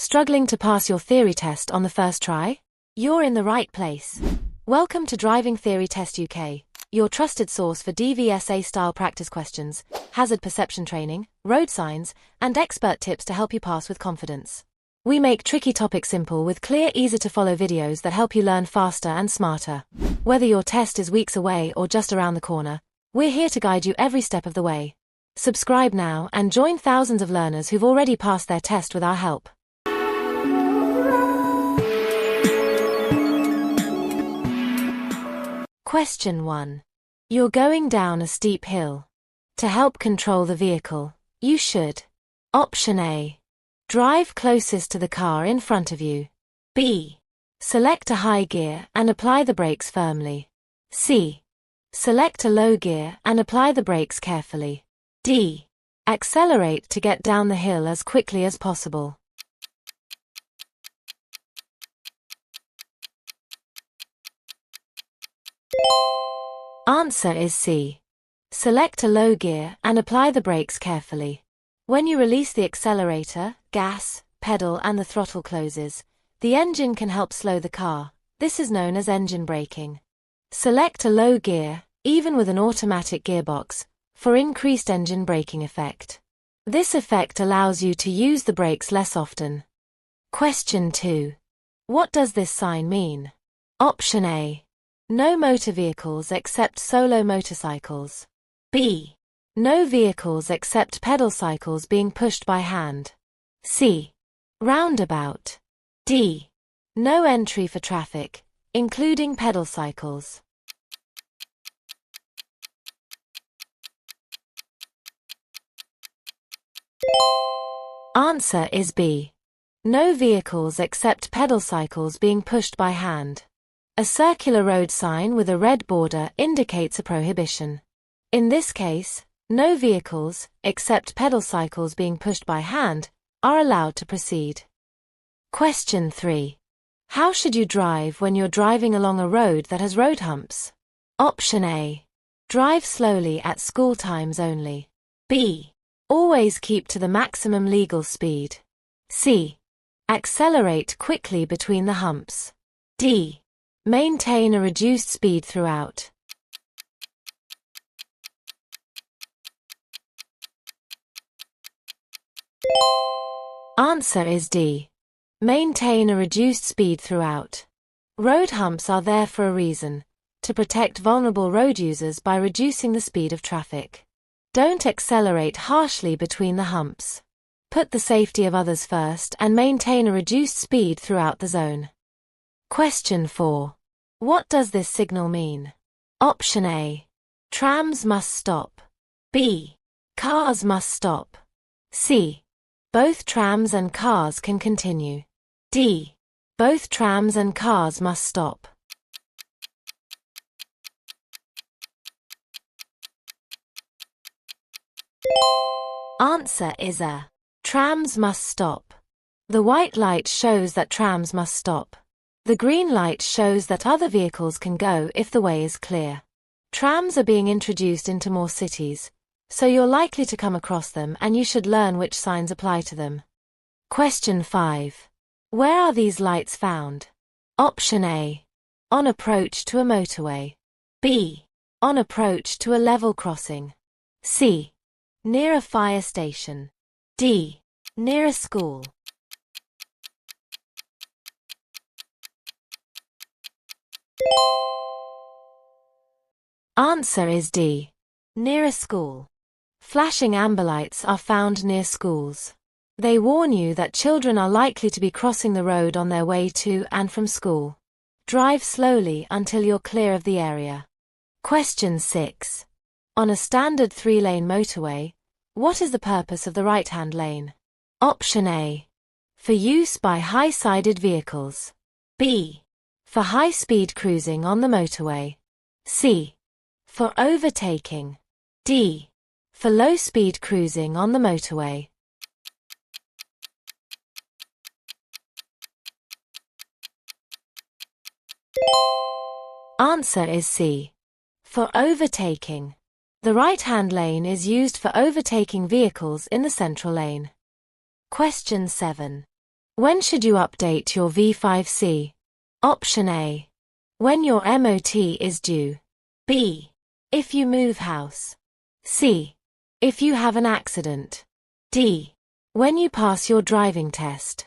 Struggling to pass your theory test on the first try? You're in the right place. Welcome to Driving Theory Test UK, your trusted source for DVSA-style practice questions, hazard perception training, road signs, and expert tips to help you pass with confidence. We make tricky topics simple with clear, easy-to-follow videos that help you learn faster and smarter. Whether your test is weeks away or just around the corner, we're here to guide you every step of the way. Subscribe now and join thousands of learners who've already passed their test with our help. Question 1. You're going down a steep hill. To help control the vehicle, you should: Option A. Drive closest to the car in front of you. B. Select a high gear and apply the brakes firmly. C. Select a low gear and apply the brakes carefully. D. Accelerate to get down the hill as quickly as possible. Answer is C. Select a low gear and apply the brakes carefully. When you release the accelerator, gas, pedal and the throttle closes, the engine can help slow the car. This is known as engine braking. Select a low gear, even with an automatic gearbox, for increased engine braking effect. This effect allows you to use the brakes less often. Question 2. What does this sign mean? Option A. No motor vehicles except solo motorcycles. B. No vehicles except pedal cycles being pushed by hand. C. Roundabout. D. No entry for traffic, including pedal cycles. Answer is B. No vehicles except pedal cycles being pushed by hand. A circular road sign with a red border indicates a prohibition. In this case, no vehicles, except pedal cycles being pushed by hand, are allowed to proceed. Question 3. How should you drive when you're driving along a road that has road humps? Option A. Drive slowly at school times only. B. Always keep to the maximum legal speed. C. Accelerate quickly between the humps. D. Maintain a reduced speed throughout. Answer is D. Maintain a reduced speed throughout. Road humps are there for a reason: to protect vulnerable road users by reducing the speed of traffic. Don't accelerate harshly between the humps. Put the safety of others first and maintain a reduced speed throughout the zone. Question 4. What does this signal mean? Option A. Trams must stop. B. Cars must stop. C. Both trams and cars can continue. D. Both trams and cars must stop. Answer is A. Trams must stop. The white light shows that trams must stop. The green light shows that other vehicles can go if the way is clear. Trams are being introduced into more cities, so you're likely to come across them and you should learn which signs apply to them. Question 5. Where are these lights found? Option A. On approach to a motorway. B. On approach to a level crossing. C. Near a fire station. D. Near a school. Answer is D. Near a school. Flashing amber lights are found near schools. They warn you that children are likely to be crossing the road on their way to and from school. Drive slowly until you're clear of the area. Question 6. On a standard 3-lane motorway, what is the purpose of the right-hand lane? Option A. For use by high-sided vehicles. B. For high-speed cruising on the motorway. C. For overtaking. D. For low-speed cruising on the motorway. Answer is C. For overtaking. The right-hand lane is used for overtaking vehicles in the central lane. Question 7. When should you update your V5C? Option A. When your MOT is due. B. If you move house. C. If you have an accident. D. When you pass your driving test.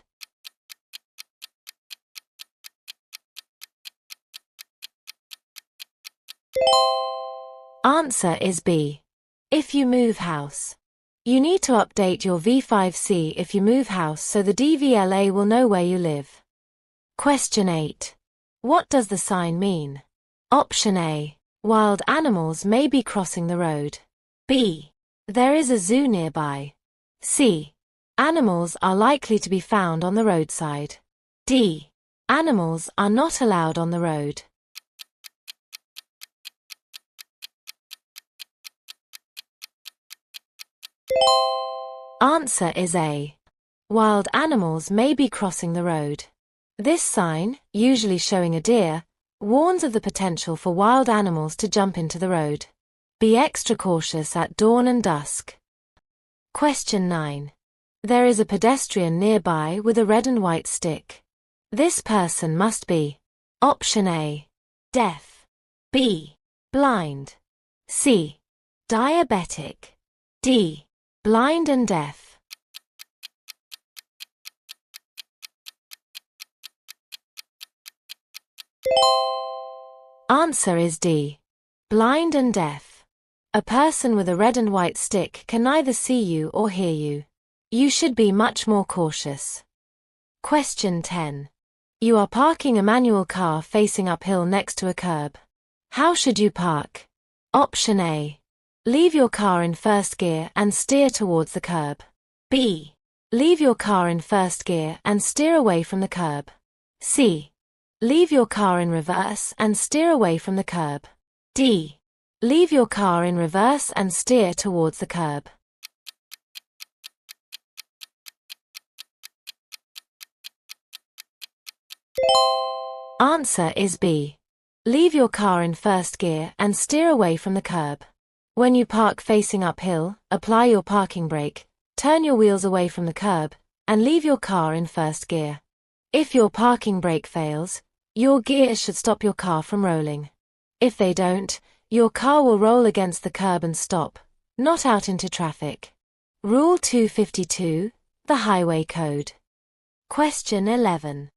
Answer is B. If you move house. You need to update your V5C if you move house so the DVLA will know where you live. Question 8. What does the sign mean? Option A. Wild animals may be crossing the road. B. There is a zoo nearby. C. Animals are likely to be found on the roadside. D. Animals are not allowed on the road. Answer is A. Wild animals may be crossing the road. This sign, usually showing a deer, warns of the potential for wild animals to jump into the road. Be extra cautious at dawn and dusk. Question 9. There is a pedestrian nearby with a red and white stick. This person must be Option A. Deaf. B. Blind. C. Diabetic. D. Blind and deaf. Answer is D. Blind and deaf. A person with a red and white stick can neither see you or hear you. You should be much more cautious. Question 10. You are parking a manual car facing uphill next to a curb. How should you park? Option A. Leave your car in first gear and steer towards the curb. B. Leave your car in first gear and steer away from the curb. C. Leave your car in reverse and steer away from the curb. D. Leave your car in reverse and steer towards the curb. Answer is B. Leave your car in first gear and steer away from the curb. When you park facing uphill, apply your parking brake, turn your wheels away from the curb, and leave your car in first gear. If your parking brake fails, your gears should stop your car from rolling. If they don't, your car will roll against the curb and stop, not out into traffic. Rule 252, the Highway Code. Question 11.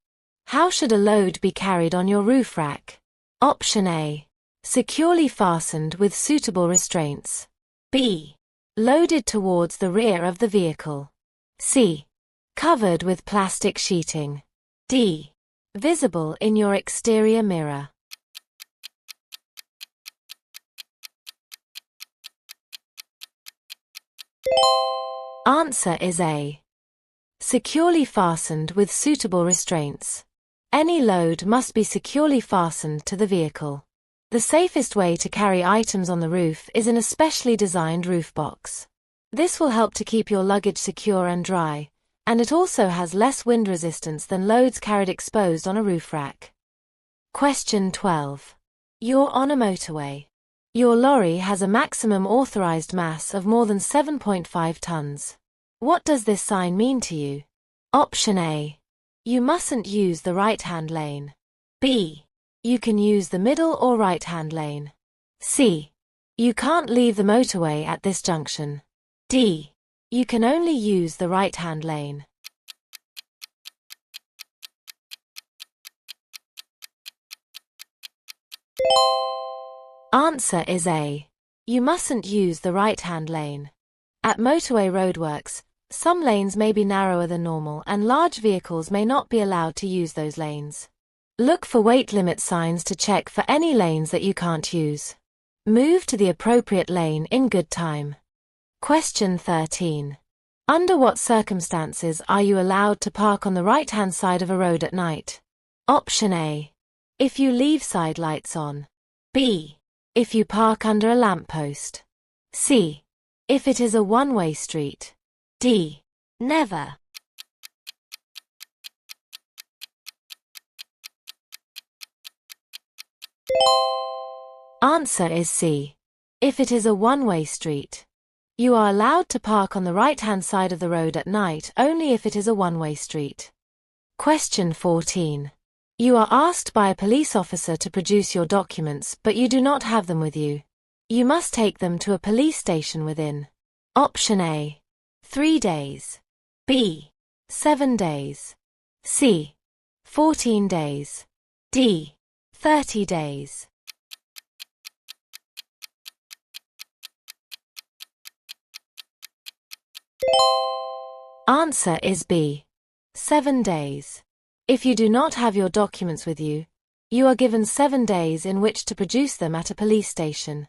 How should a load be carried on your roof rack? Option A. Securely fastened with suitable restraints. B. Loaded towards the rear of the vehicle. C. Covered with plastic sheeting. D. Visible in your exterior mirror. Answer is A. Securely fastened with suitable restraints. Any load must be securely fastened to the vehicle. The safest way to carry items on the roof is in a specially designed roof box. This will help to keep your luggage secure and dry, and it also has less wind resistance than loads carried exposed on a roof rack. Question 12. You're on a motorway. Your lorry has a maximum authorized mass of more than 7.5 tons. What does this sign mean to you? Option A. You mustn't use the right-hand lane. B. You can use the middle or right-hand lane. C. You can't leave the motorway at this junction. D. You can only use the right-hand lane. Answer is A. You mustn't use the right-hand lane. At motorway roadworks, some lanes may be narrower than normal and large vehicles may not be allowed to use those lanes. Look for weight limit signs to check for any lanes that you can't use. Move to the appropriate lane in good time. Question 13. Under what circumstances are you allowed to park on the right-hand side of a road at night? Option A. If you leave side lights on. B. If you park under a lamppost. C. If it is a one-way street. D. Never. Answer is C. If it is a one-way street. You are allowed to park on the right-hand side of the road at night only if it is a one-way street. Question 14. You are asked by a police officer to produce your documents, but you do not have them with you. You must take them to a police station within. Option A. 3 days. B. 7 days. C. 14 days. D. 30 days. Answer is B. 7 days. If you do not have your documents with you, you are given 7 days in which to produce them at a police station.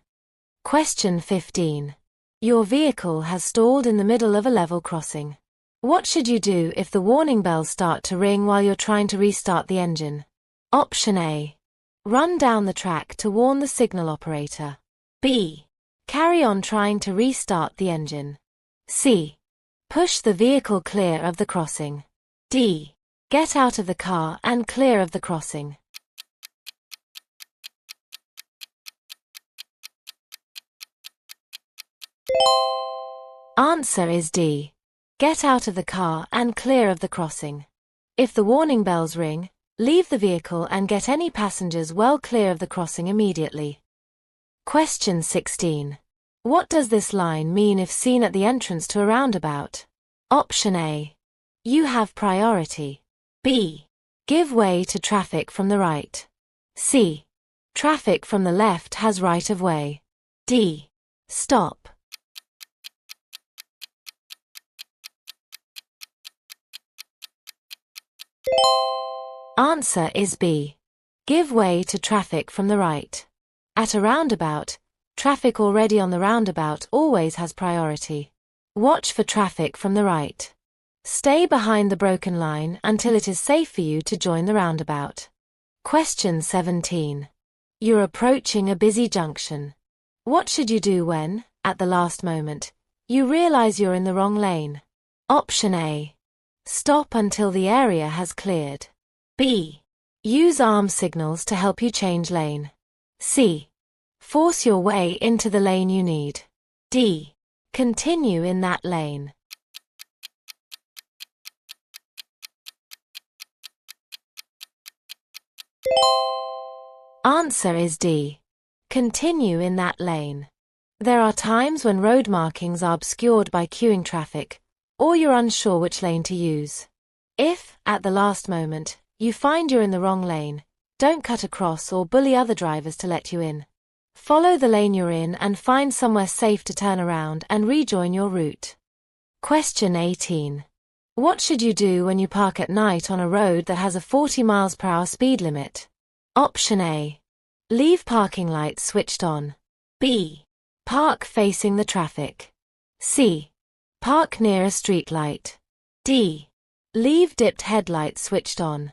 Question 15. Your vehicle has stalled in the middle of a level crossing. What should you do if the warning bells start to ring while you're trying to restart the engine? Option A. Run down the track to warn the signal operator. B. Carry on trying to restart the engine. C. Push the vehicle clear of the crossing. D. Get out of the car and clear of the crossing. Answer is D. Get out of the car and clear of the crossing. If the warning bells ring, leave the vehicle and get any passengers well clear of the crossing immediately. Question 16. What does this line mean if seen at the entrance to a roundabout? Option A. You have priority. B. Give way to traffic from the right. C. Traffic from the left has right of way. D. Stop. Answer is B. Give way to traffic from the right. At a roundabout, traffic already on the roundabout always has priority. Watch for traffic from the right. Stay behind the broken line until it is safe for you to join the roundabout. Question 17. You're approaching a busy junction. What should you do when, at the last moment, you realize you're in the wrong lane? Option A. Stop until the area has cleared. B. Use arm signals to help you change lane. C. Force your way into the lane you need. D. Continue in that lane. Answer is D. Continue in that lane. There are times when road markings are obscured by queuing traffic, or you're unsure which lane to use. If, at the last moment, you find you're in the wrong lane, don't cut across or bully other drivers to let you in. Follow the lane you're in and find somewhere safe to turn around and rejoin your route. Question 18. What should you do when you park at night on a road that has a 40 mph speed limit? Option A. Leave parking lights switched on. B. Park facing the traffic. C. Park near a street light. D. Leave dipped headlights switched on.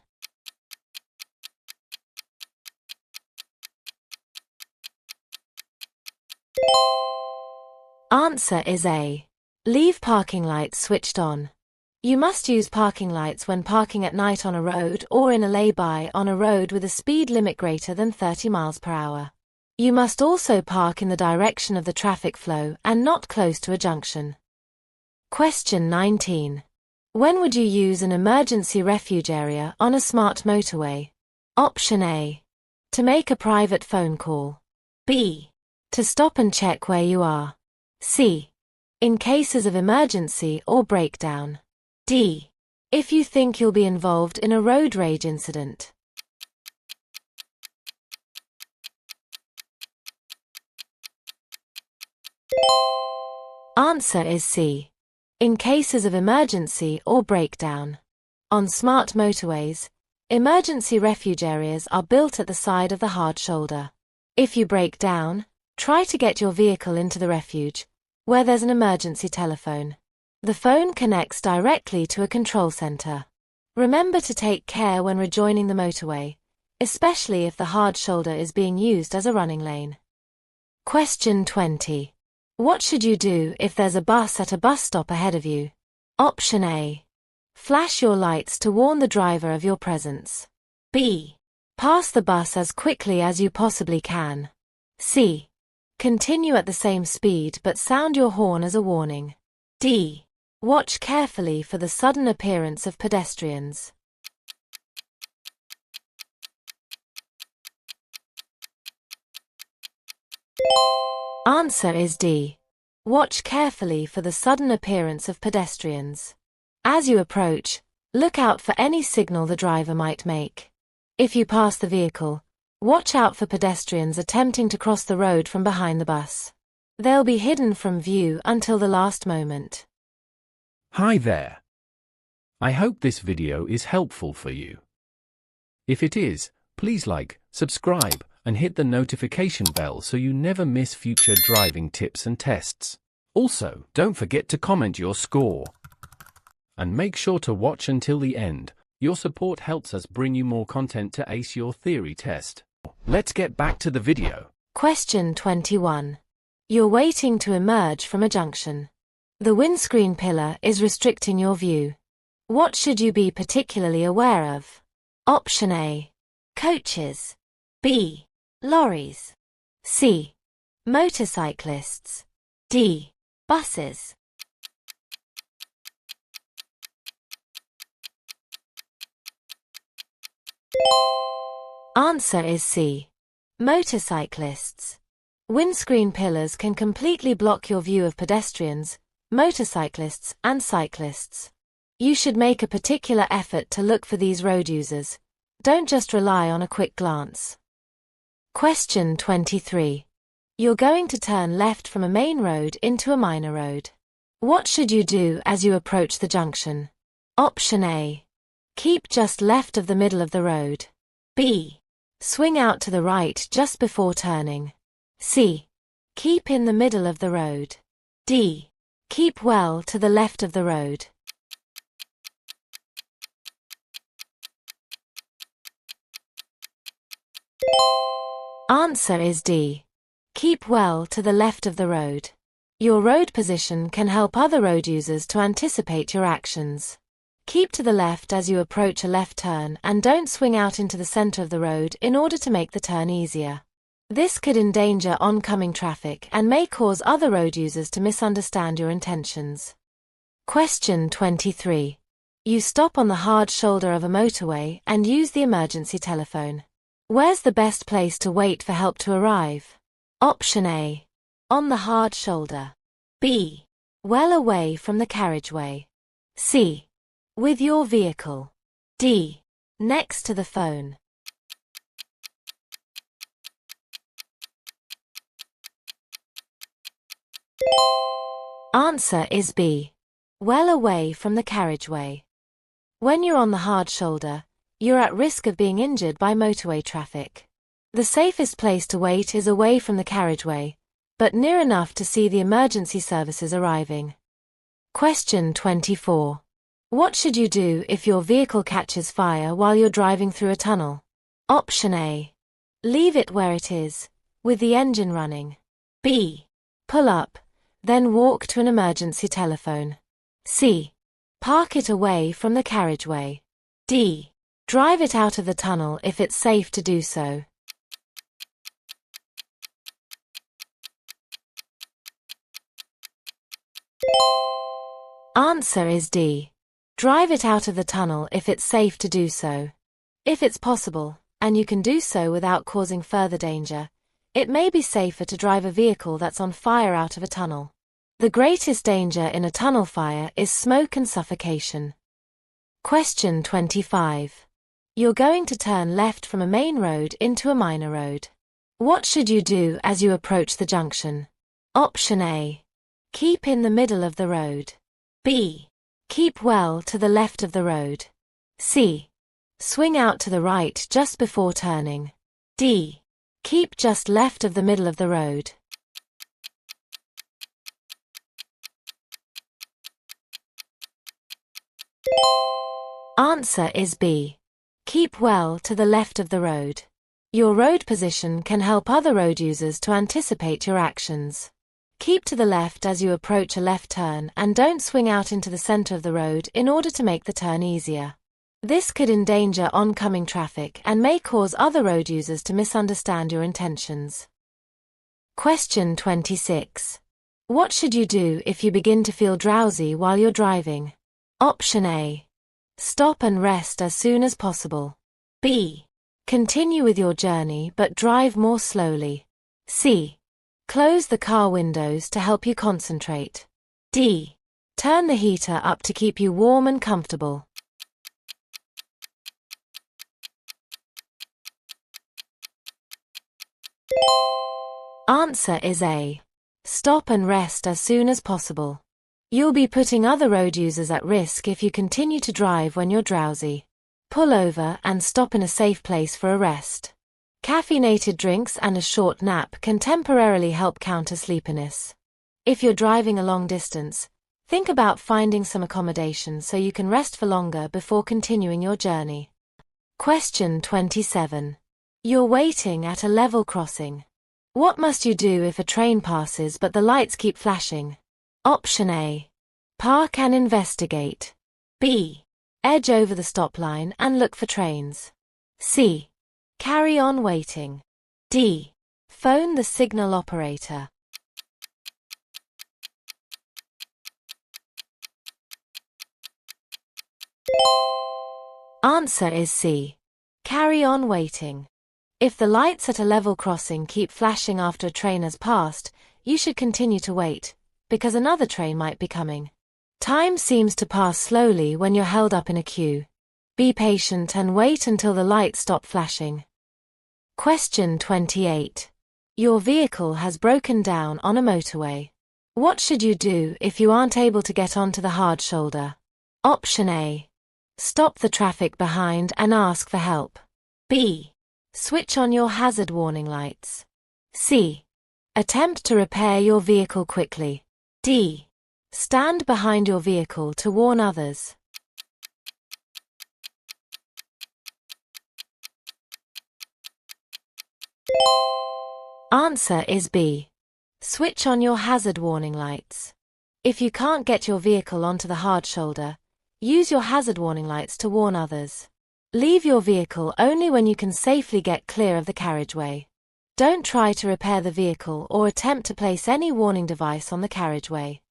Answer is A. Leave parking lights switched on. You must use parking lights when parking at night on a road or in a lay-by on a road with a speed limit greater than 30 mph. You must also park in the direction of the traffic flow and not close to a junction. Question 19. When would you use an emergency refuge area on a smart motorway? Option A. To make a private phone call. B. To stop and check where you are. C. In cases of emergency or breakdown. D. If you think you'll be involved in a road rage incident. Answer is C. In cases of emergency or breakdown. On smart motorways, emergency refuge areas are built at the side of the hard shoulder. If you break down, try to get your vehicle into the refuge, where there's an emergency telephone. The phone connects directly to a control center. Remember to take care when rejoining the motorway, especially if the hard shoulder is being used as a running lane. Question 20. What should you do if there's a bus at a bus stop ahead of you? Option A. Flash your lights to warn the driver of your presence. B. Pass the bus as quickly as you possibly can. C. Continue at the same speed but sound your horn as a warning. D. Watch carefully for the sudden appearance of pedestrians. Answer is D. Watch carefully for the sudden appearance of pedestrians. As you approach, look out for any signal the driver might make. If you pass the vehicle, watch out for pedestrians attempting to cross the road from behind the bus. They'll be hidden from view until the last moment. Hi there. I hope this video is helpful for you. If it is, please like, subscribe, and hit the notification bell so you never miss future driving tips and tests. Also, don't forget to comment your score. And make sure to watch until the end. Your support helps us bring you more content to ace your theory test. Let's get back to the video. Question 21. You're waiting to emerge from a junction. The windscreen pillar is restricting your view. What should you be particularly aware of? Option A. Coaches. B. Lorries. C. Motorcyclists. D. Buses. Answer is C. Motorcyclists. Windscreen pillars can completely block your view of pedestrians, motorcyclists, and cyclists. You should make a particular effort to look for these road users. Don't just rely on a quick glance. Question 23. You're going to turn left from a main road into a minor road. What should you do as you approach the junction? Option A. Keep just left of the middle of the road. B. Swing out to the right just before turning. C. Keep in the middle of the road. D. Keep well to the left of the road. Answer is D. Keep well to the left of the road. Your road position can help other road users to anticipate your actions. Keep to the left as you approach a left turn and don't swing out into the center of the road in order to make the turn easier. This could endanger oncoming traffic and may cause other road users to misunderstand your intentions. Question 23. You stop on the hard shoulder of a motorway and use the emergency telephone. Where's the best place to wait for help to arrive? Option A. On the hard shoulder. B. Well away from the carriageway. C. With your vehicle. D. Next to the phone. Answer is B. Well away from the carriageway. When you're on the hard shoulder, you're at risk of being injured by motorway traffic. The safest place to wait is away from the carriageway, but near enough to see the emergency services arriving. Question 24. What should you do if your vehicle catches fire while you're driving through a tunnel? Option A. Leave it where it is, with the engine running. B. Pull up, then walk to an emergency telephone. C. Park it away from the carriageway. D. Drive it out of the tunnel if it's safe to do so. Answer is D. Drive it out of the tunnel if it's safe to do so. If it's possible, and you can do so without causing further danger, it may be safer to drive a vehicle that's on fire out of a tunnel. The greatest danger in a tunnel fire is smoke and suffocation. Question 25. You're going to turn left from a main road into a minor road. What should you do as you approach the junction? Option A. Keep in the middle of the road. B. Keep well to the left of the road. C. Swing out to the right just before turning. D. Keep just left of the middle of the road. Answer is B. Keep well to the left of the road. Your road position can help other road users to anticipate your actions. Keep to the left as you approach a left turn and don't swing out into the center of the road in order to make the turn easier. This could endanger oncoming traffic and may cause other road users to misunderstand your intentions. Question 26. What should you do if you begin to feel drowsy while you're driving? Option A. Stop and rest as soon as possible. B. Continue with your journey but drive more slowly. C. Close the car windows to help you concentrate. D. Turn the heater up to keep you warm and comfortable. Answer is A. Stop and rest as soon as possible. You'll be putting other road users at risk if you continue to drive when you're drowsy. Pull over and stop in a safe place for a rest. Caffeinated drinks and a short nap can temporarily help counter sleepiness. If you're driving a long distance, think about finding some accommodation so you can rest for longer before continuing your journey. Question 27. You're waiting at a level crossing. What must you do if a train passes but the lights keep flashing? Option A. Park and investigate. B. Edge over the stop line and look for trains. C. Carry on waiting. D. Phone the signal operator. Answer is C. Carry on waiting. If the lights at a level crossing keep flashing after a train has passed, you should continue to wait, because another train might be coming. Time seems to pass slowly when you're held up in a queue. Be patient and wait until the lights stop flashing. Question 28. Your vehicle has broken down on a motorway. What should you do if you aren't able to get onto the hard shoulder? Option A. Stop the traffic behind and ask for help. B. Switch on your hazard warning lights. C. Attempt to repair your vehicle quickly. D. Stand behind your vehicle to warn others. Answer is B. Switch on your hazard warning lights. If you can't get your vehicle onto the hard shoulder, use your hazard warning lights to warn others. Leave your vehicle only when you can safely get clear of the carriageway. Don't try to repair the vehicle or attempt to place any warning device on the carriageway.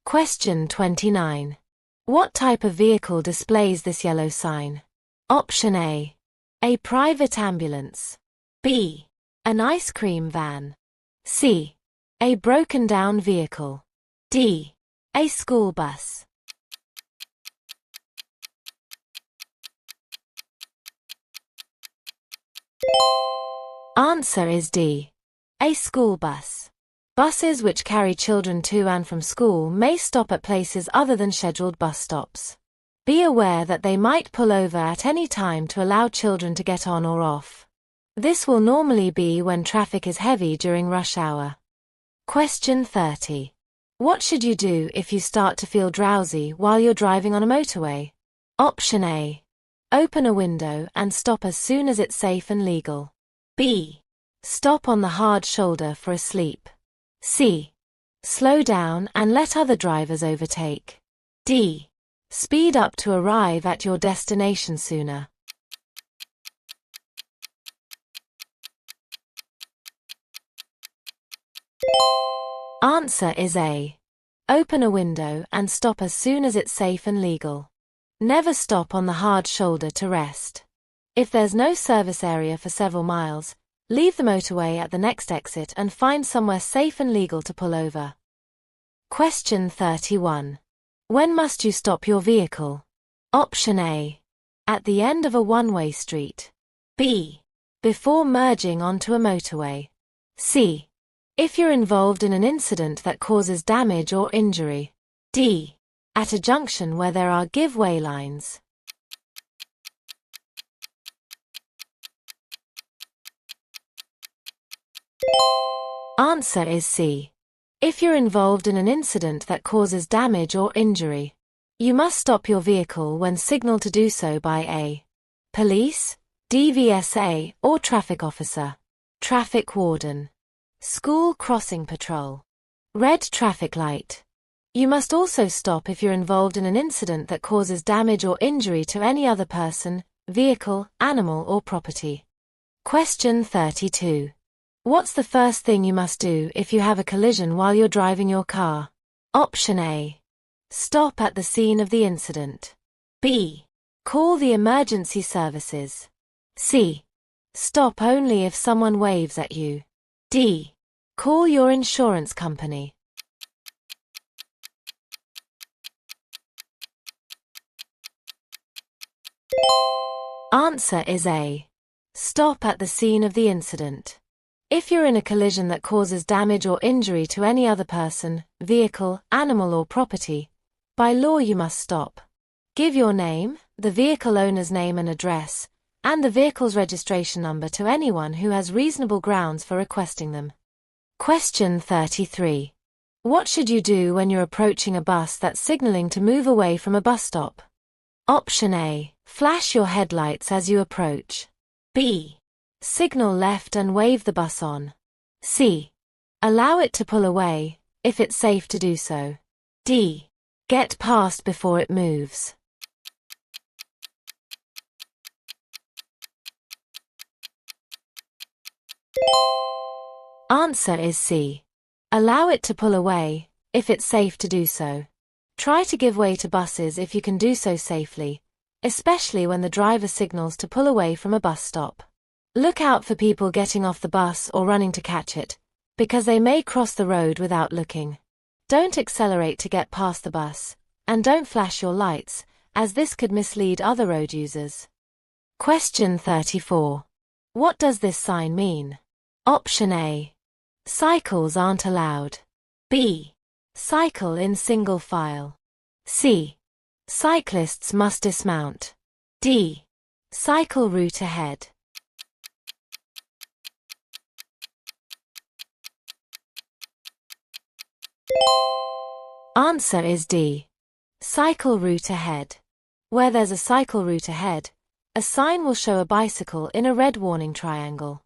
Question 29. What type of vehicle displays this yellow sign? Option A. A private ambulance. B. An ice cream van. C. A broken down vehicle. D. A school bus. Answer is D. A school bus. Buses which carry children to and from school may stop at places other than scheduled bus stops. Be aware that they might pull over at any time to allow children to get on or off. This will normally be when traffic is heavy during rush hour. Question 30. What should you do if you start to feel drowsy while you're driving on a motorway? Option A. Open a window and stop as soon as it's safe and legal. B. Stop on the hard shoulder for a sleep. C. Slow down and let other drivers overtake. D. Speed up to arrive at your destination sooner. Answer is A. Open a window and stop as soon as it's safe and legal. Never stop on the hard shoulder to rest. If there's no service area for several miles, leave the motorway at the next exit and find somewhere safe and legal to pull over. Question 31. When must you stop your vehicle? Option A. At the end of a one-way street. B. Before merging onto a motorway. C. If you're involved in an incident that causes damage or injury. D. At a junction where there are give-way lines. Answer is C. If you're involved in an incident that causes damage or injury. You must stop your vehicle when signaled to do so by a police, DVSA, or traffic officer, traffic warden, school crossing patrol, red traffic light. You must also stop if you're involved in an incident that causes damage or injury to any other person, vehicle, animal, or property. Question 32. What's the first thing you must do if you have a collision while you're driving your car? Option A. Stop at the scene of the incident. B. Call the emergency services. C. Stop only if someone waves at you. D. Call your insurance company. Answer is A. Stop at the scene of the incident. If you're in a collision that causes damage or injury to any other person, vehicle, animal or property, by law you must stop. Give your name, the vehicle owner's name and address, and the vehicle's registration number to anyone who has reasonable grounds for requesting them. Question 33. What should you do when you're approaching a bus that's signaling to move away from a bus stop? Option A. Flash your headlights as you approach. B. Signal left and wave the bus on. C. Allow it to pull away, if it's safe to do so. D. Get past before it moves. Answer is C. Allow it to pull away, if it's safe to do so. Try to give way to buses if you can do so safely, especially when the driver signals to pull away from a bus stop. Look out for people getting off the bus or running to catch it, because they may cross the road without looking. Don't accelerate to get past the bus, and don't flash your lights, as this could mislead other road users. Question 34. What does this sign mean? Option A. Cycles aren't allowed. B. Cycle in single file. C. Cyclists must dismount. D. Cycle route ahead. Answer is D. Cycle route ahead. Where there's a cycle route ahead, a sign will show a bicycle in a red warning triangle.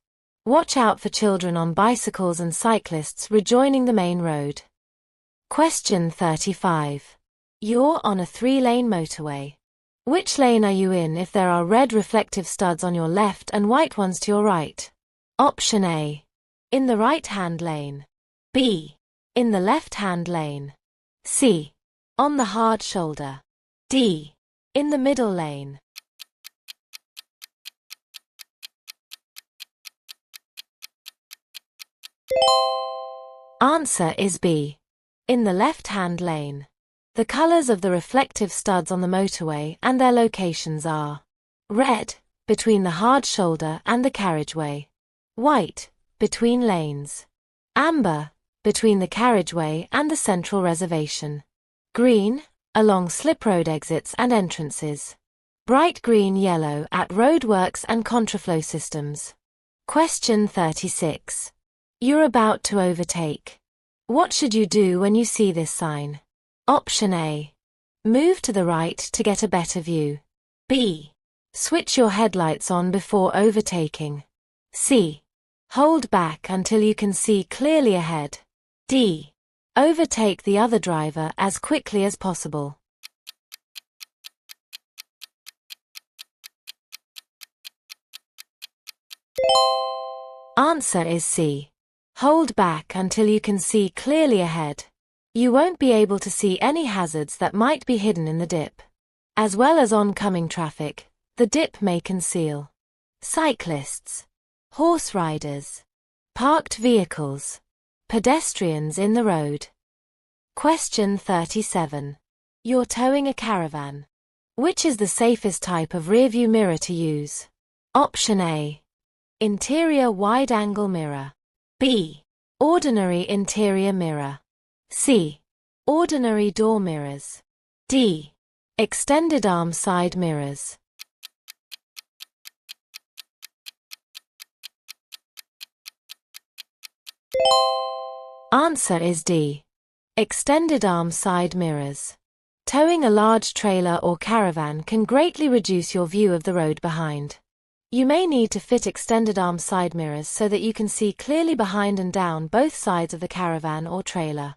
Watch out for children on bicycles and cyclists rejoining the main road. Question 35. You're on a 3-lane motorway. Which lane are you in if there are red reflective studs on your left and white ones to your right? Option A. In the right-hand lane. B. In the left-hand lane. C. On the hard shoulder. D. In the middle lane. Answer is B. In the left-hand lane. The colors of the reflective studs on the motorway and their locations are: red, between the hard shoulder and the carriageway; white, between lanes; amber, between the carriageway and the central reservation; green, along slip road exits and entrances; bright green-yellow at roadworks and contraflow systems. Question 36. You're about to overtake. What should you do when you see this sign? Option A. Move to the right to get a better view. B. Switch your headlights on before overtaking. C. Hold back until you can see clearly ahead. D. Overtake the other driver as quickly as possible. Answer is C. Hold back until you can see clearly ahead. You won't be able to see any hazards that might be hidden in the dip. As well as oncoming traffic, the dip may conceal cyclists, horse riders, parked vehicles, pedestrians in the road. Question 37. You're towing a caravan. Which is the safest type of rearview mirror to use? Option A. Interior wide-angle mirror. B. Ordinary interior mirror. C. Ordinary door mirrors. D. Extended arm side mirrors. Answer is D. Extended arm side mirrors. Towing a large trailer or caravan can greatly reduce your view of the road behind. You may need to fit extended arm side mirrors so that you can see clearly behind and down both sides of the caravan or trailer.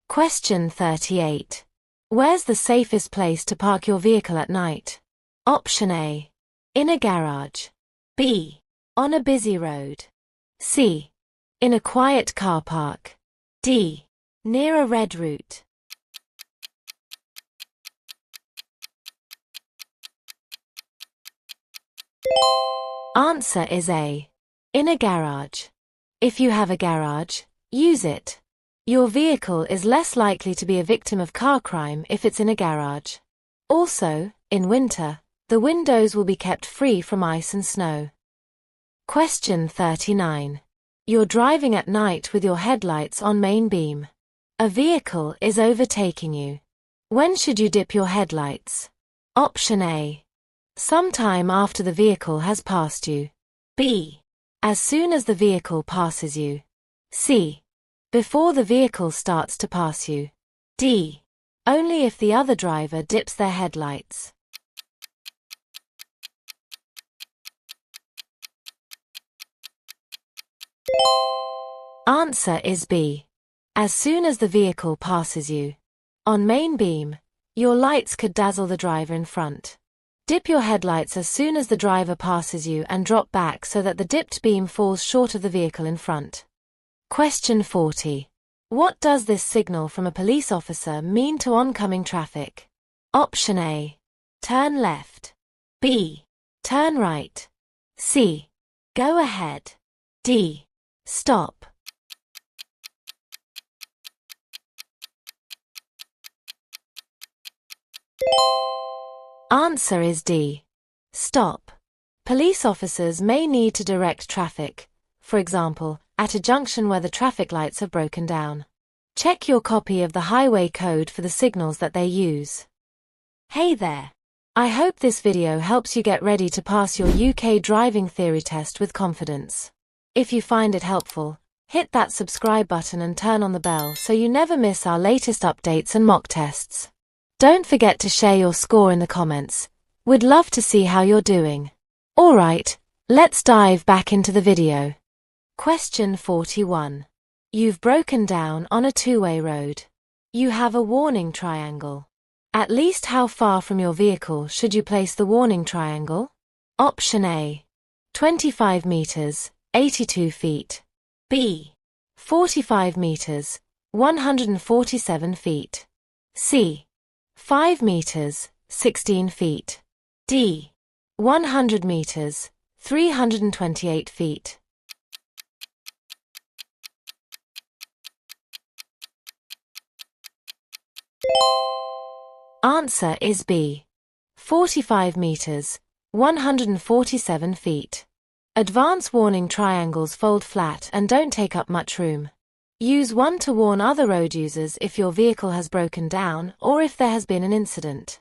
Question 38. Where's the safest place to park your vehicle at night? Option A. In a garage. B. On a busy road. C. In a quiet car park. D. Near a red route. Answer is A. In a garage. If you have a garage, use it. Your vehicle is less likely to be a victim of car crime if it's in a garage. Also, in winter, the windows will be kept free from ice and snow. Question 39. You're driving at night with your headlights on main beam. A vehicle is overtaking you. When should you dip your headlights? Option A. Sometime after the vehicle has passed you. B. As soon as the vehicle passes you. C. Before the vehicle starts to pass you. D. Only if the other driver dips their headlights. Answer is B. As soon as the vehicle passes you. On main beam, your lights could dazzle the driver in front. Dip your headlights as soon as the driver passes you and drop back so that the dipped beam falls short of the vehicle in front. Question 40. What does this signal from a police officer mean to oncoming traffic? Option A. Turn left. B. Turn right. C. Go ahead. D. Stop. Answer is D. Stop. Police officers may need to direct traffic, for example, at a junction where the traffic lights have broken down. Check your copy of the highway code for the signals that they use. Hey there! I hope this video helps you get ready to pass your UK driving theory test with confidence. If you find it helpful, hit that subscribe button and turn on the bell so you never miss our latest updates and mock tests. Don't forget to share your score in the comments. We'd love to see how you're doing. Alright, let's dive back into the video. Question 41. You've broken down on a two-way road. You have a warning triangle. At least how far from your vehicle should you place the warning triangle? Option A. 25 meters, 82 feet. B. 45 meters, 147 feet. C. 5 meters, 16 feet. D. 100 meters, 328 feet. Answer is B. 45 meters, 147 feet. Advance warning triangles fold flat and don't take up much room. Use one to warn other road users if your vehicle has broken down or if there has been an incident.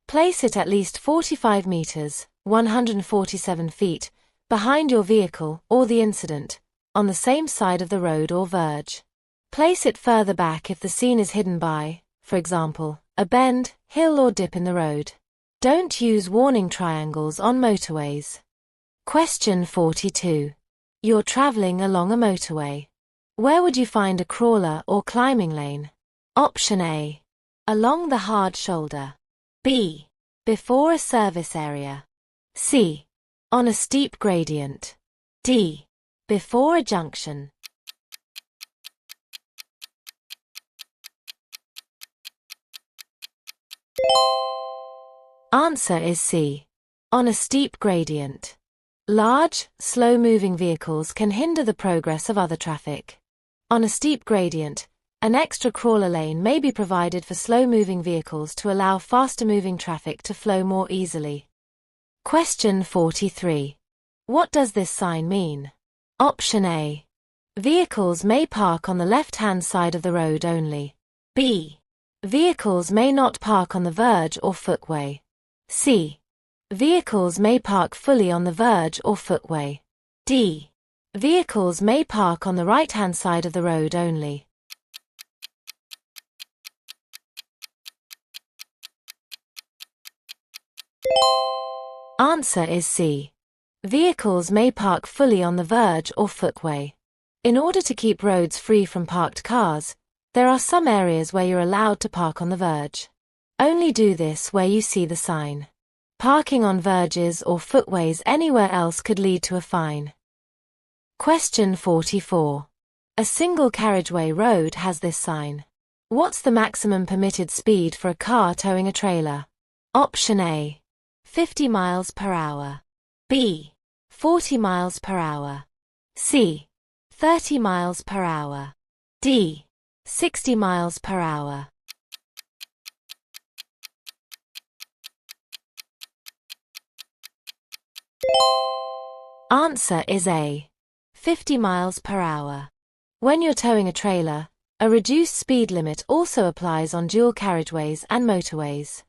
Place it at least 45 meters, 147 feet, behind your vehicle or the incident, on the same side of the road or verge. Place it further back if the scene is hidden by, for example, a bend, hill or dip in the road. Don't use warning triangles on motorways. Question 42. You're traveling along a motorway. Where would you find a crawler or climbing lane? Option A. Along the hard shoulder. B. Before a service area. C. On a steep gradient. D. Before a junction. Answer is C. On a steep gradient. Large, slow-moving vehicles can hinder the progress of other traffic. On a steep gradient, an extra crawler lane may be provided for slow-moving vehicles to allow faster-moving traffic to flow more easily. Question 43. What does this sign mean? Option A. Vehicles may park on the left-hand side of the road only. B. Vehicles may not park on the verge or footway. C. Vehicles may park fully on the verge or footway. D. Vehicles may park on the right-hand side of the road only. Answer is C. Vehicles may park fully on the verge or footway. In order to keep roads free from parked cars, there are some areas where you're allowed to park on the verge. Only do this where you see the sign. Parking on verges or footways anywhere else could lead to a fine. Question 44. A single carriageway road has this sign. What's the maximum permitted speed for a car towing a trailer? Option A. 50 miles per hour. B. 40 miles per hour. C. 30 miles per hour. D. 60 miles per hour. Answer is A. 50 miles per hour. When you're towing a trailer, a reduced speed limit also applies on dual carriageways and motorways.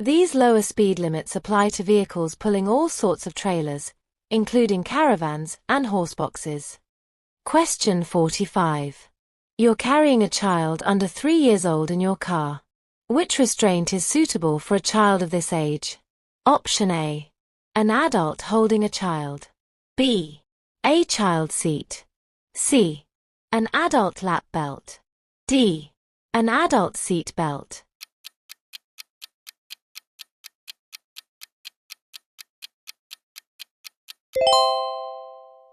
These lower speed limits apply to vehicles pulling all sorts of trailers, including caravans and horseboxes. Question 45. You're carrying a child under 3 years old in your car. Which restraint is suitable for a child of this age? Option A. An adult holding a child. B. A child seat. C. An adult lap belt. D. An adult seat belt.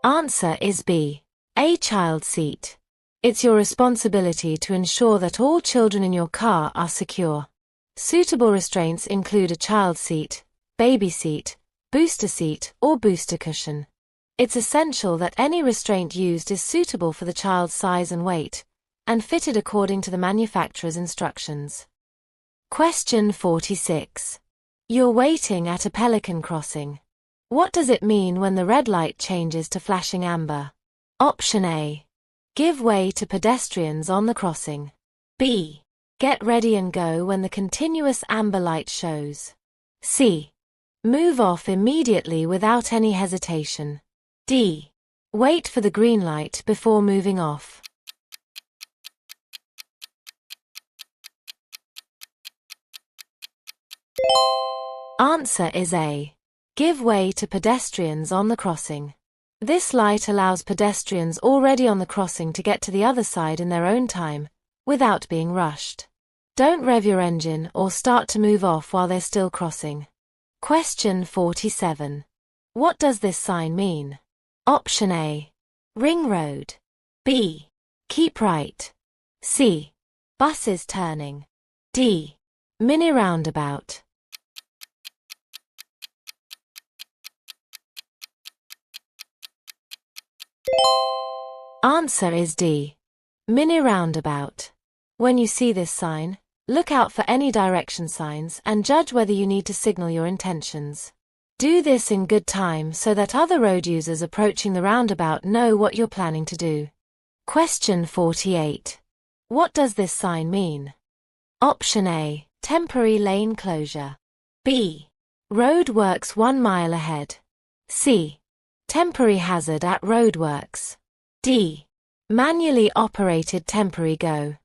Answer is B. A child seat. It's your responsibility to ensure that all children in your car are secure. Suitable restraints include a child seat, baby seat, booster seat, or booster cushion. It's essential that any restraint used is suitable for the child's size and weight, and fitted according to the manufacturer's instructions. Question 46. You're waiting at a pelican crossing. What does it mean when the red light changes to flashing amber? Option A. Give way to pedestrians on the crossing. B. Get ready and go when the continuous amber light shows. C. Move off immediately without any hesitation. D. Wait for the green light before moving off. Answer is A. Give way to pedestrians on the crossing. This light allows pedestrians already on the crossing to get to the other side in their own time, without being rushed. Don't rev your engine or start to move off while they're still crossing. Question 47. What does this sign mean? Option A. Ring road. B. Keep right. C. Buses turning. D. Mini roundabout. Answer is D. Mini roundabout. When you see this sign, look out for any direction signs and judge whether you need to signal your intentions. Do this in good time so that other road users approaching the roundabout know what you're planning to do. Question 48. What does this sign mean? Option A. Temporary lane closure. B. Road works 1 mile ahead. C. Temporary hazard at roadworks. D. Manually operated temporary go.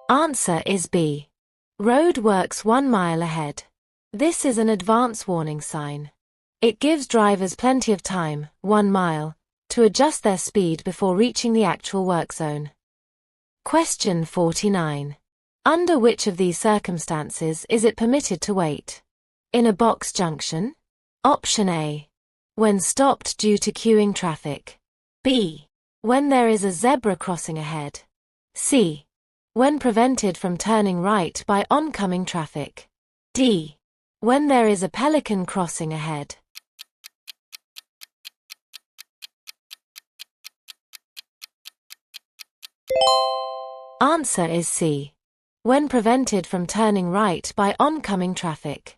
Answer is B. Road works 1 mile ahead. This is an advance warning sign. It gives drivers plenty of time, 1 mile, to adjust their speed before reaching the actual work zone. Question 49. Under which of these circumstances is it permitted to wait? In a box junction? Option A. When stopped due to queuing traffic. B. When there is a zebra crossing ahead. C. When prevented from turning right by oncoming traffic. D. When there is a pelican crossing ahead. Answer is C. When prevented from turning right by oncoming traffic.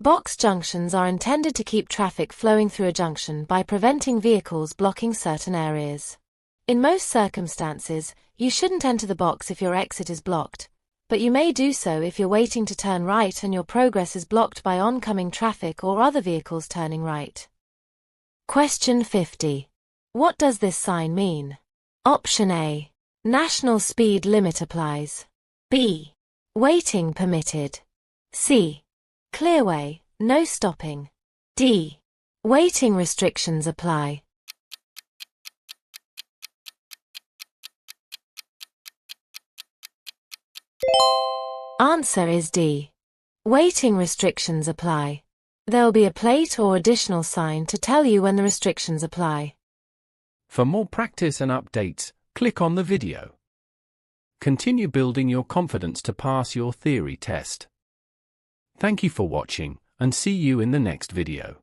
Box junctions are intended to keep traffic flowing through a junction by preventing vehicles blocking certain areas. In most circumstances, you shouldn't enter the box if your exit is blocked, but you may do so if you're waiting to turn right and your progress is blocked by oncoming traffic or other vehicles turning right. Question 50. What does this sign mean? Option A. National speed limit applies. B. Waiting permitted. C. Clearway, no stopping. D. Waiting restrictions apply. Answer is D. Waiting restrictions apply. There'll be a plate or additional sign to tell you when the restrictions apply. For more practice and updates, click on the video. Continue building your confidence to pass your theory test. Thank you for watching. and see you in the next video.